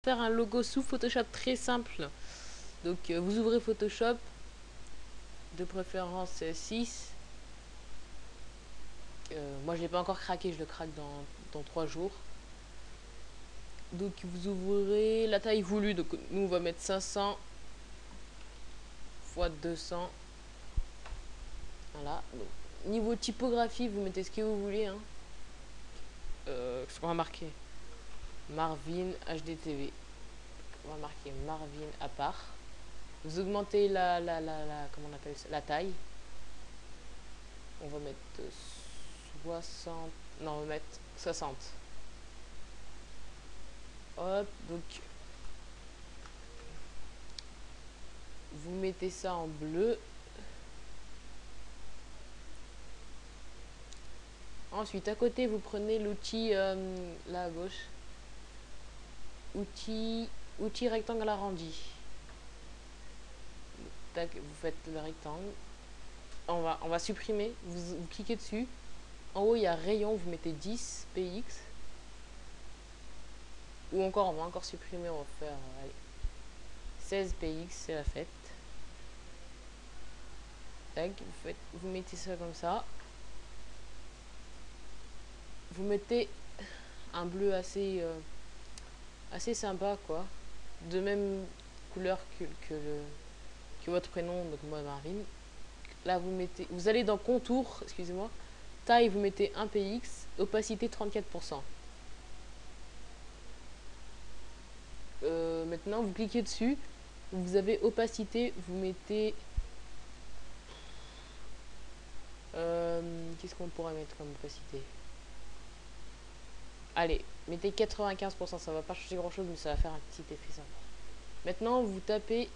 faire un logo sous Photoshop très simple. Donc vous ouvrez Photoshop, de préférence 6. Moi je l'ai pas encore craqué, je le craque dans 3 jours. Donc vous ouvrez la taille voulue, donc nous on va mettre 500 x 200. Voilà. Donc, niveau typographie, vous mettez ce que vous voulez. Hein. Qu'est-ce qu'on va marquer? Marvin HDTV. On va marquer Marvin à part. Vous augmentez comment on appelle ça, la taille. On va mettre 60. Non, on va mettre 60. Hop, donc vous mettez ça en bleu. Ensuite, à côté, vous prenez l'outil là à gauche. Outil rectangle arrondi. Tac, vous faites le rectangle. On va supprimer. Vous cliquez dessus. En haut, il y a rayon. Vous mettez 10 px. Ou encore, on va encore supprimer. On va faire allez, 16 px. C'est la fête. Tac, vous mettez ça comme ça. Vous mettez un bleu assez sympa, quoi. De même couleur que votre prénom, donc moi Marvin. Là vous allez dans contour, excusez-moi, taille vous mettez 1 px, opacité 34%. Maintenant vous cliquez dessus, vous avez opacité, vous mettez qu'est-ce qu'on pourrait mettre comme opacité? Allez, mettez 95%, ça va pas changer grand chose mais ça va faire un petit effet sympa. Maintenant vous tapez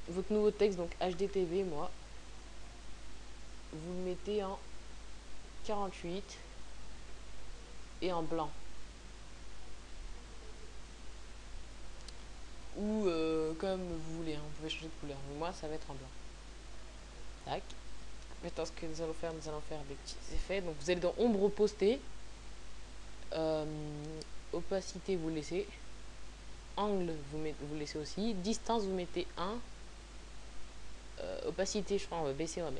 votre nouveau texte, donc HDTV, moi vous le mettez en 48 et en blanc, ou comme vous voulez, hein, vous pouvez changer de couleur, mais moi ça va être en blanc. Tac. Maintenant ce que nous allons faire des petits effets. Donc vous allez dans ombre postée, opacité vous laissez, angle vous laissez aussi, distance vous mettez 1, opacité je crois on va baisser, on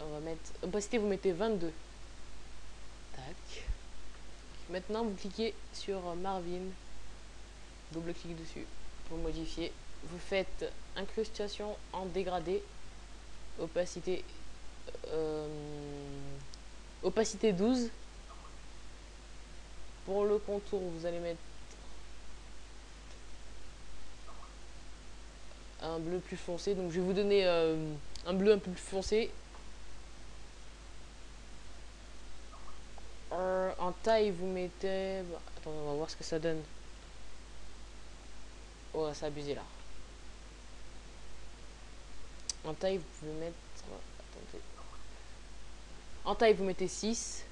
va mettre opacité vous mettez 22. Tac. Maintenant vous cliquez sur Marvin, double clic dessus pour modifier, vous faites incrustation en dégradé, opacité opacité 12. Pour le contour vous allez mettre un bleu plus foncé, donc je vais vous donner un bleu un peu plus foncé. En taille vous mettez attends, on va voir ce que ça donne. Oh c'est abusé là. En taille vous pouvez mettre attendez. En taille vous mettez 6.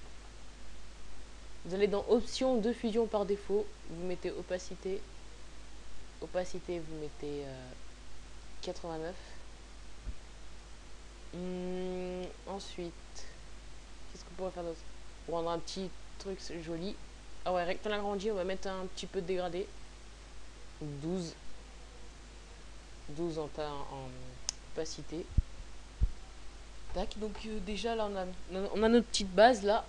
Vous allez dans option de fusion par défaut, vous mettez opacité vous mettez 89. Ensuite qu'est-ce qu'on pourrait faire d'autre pour rendre un petit truc joli? Ah ouais, rectangle agrandi, on va mettre un petit peu de dégradé, 12 en opacité. Tac, donc déjà là on a notre petite base là.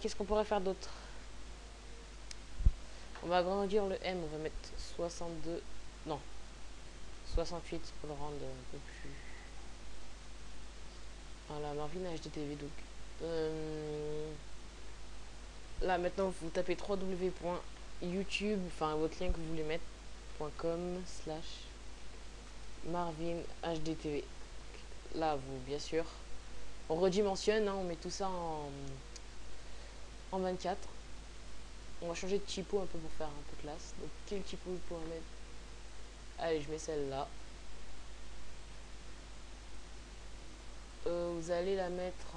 Qu'est-ce qu'on pourrait faire d'autre? On va agrandir le M, on va mettre 62, non 68 pour le rendre un peu plus. Voilà, Marvin HDTV. Donc là maintenant vous tapez www.youtube, enfin votre lien que vous voulez mettre .com/Marvin HDTV. Là vous bien sûr on redimensionne, hein, on met tout ça en 24. On va changer de typo un peu pour faire un peu classe. Donc quel typo vous pourrez mettre? Allez, je mets celle-là. Vous allez la mettre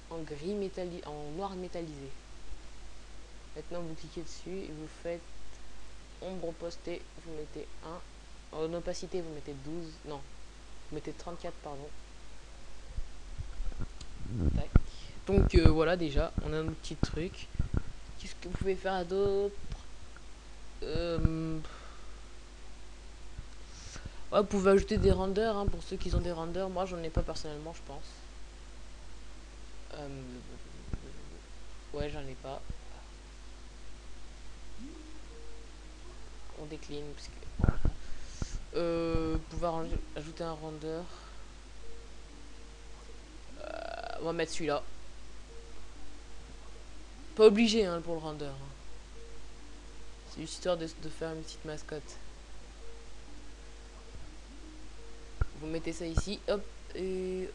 en gris métallisé, en noir métallisé. Maintenant vous cliquez dessus et vous faites ombre postée, vous mettez 1. En opacité vous mettez 12. Non, vous mettez 34 pardon. Tac. Donc voilà, déjà on a un petit truc. Qu'est-ce que vous pouvez faire d'autre? Ouais, vous pouvez ajouter des renders hein, pour ceux qui ont des renders. Moi, j'en ai pas personnellement, je pense. Ouais, j'en ai pas. On décline parce que pouvoir ajouter un render. On va mettre celui-là. Pas obligé hein, pour le render. Hein. C'est juste histoire de faire une petite mascotte. Vous mettez ça ici, hop, et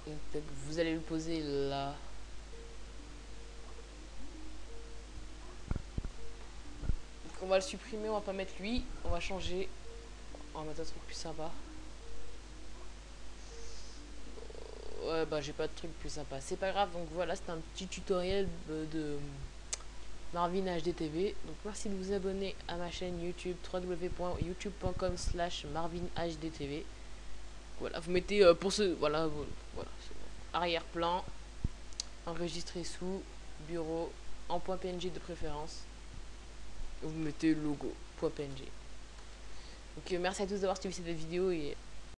vous allez le poser là. Donc on va le supprimer, on va pas mettre lui, on va changer. On va mettre un truc plus sympa. Ouais, bah j'ai pas de truc plus sympa. C'est pas grave, donc voilà, c'est un petit tutoriel de Marvin HDTV. Donc merci de vous abonner à ma chaîne YouTube www.youtube.com/marvinhdtv. Voilà, vous mettez pour ce voilà, voilà, arrière-plan, enregistrer sous bureau en .png de préférence. Vous mettez le logo .png. Donc merci à tous d'avoir suivi cette vidéo et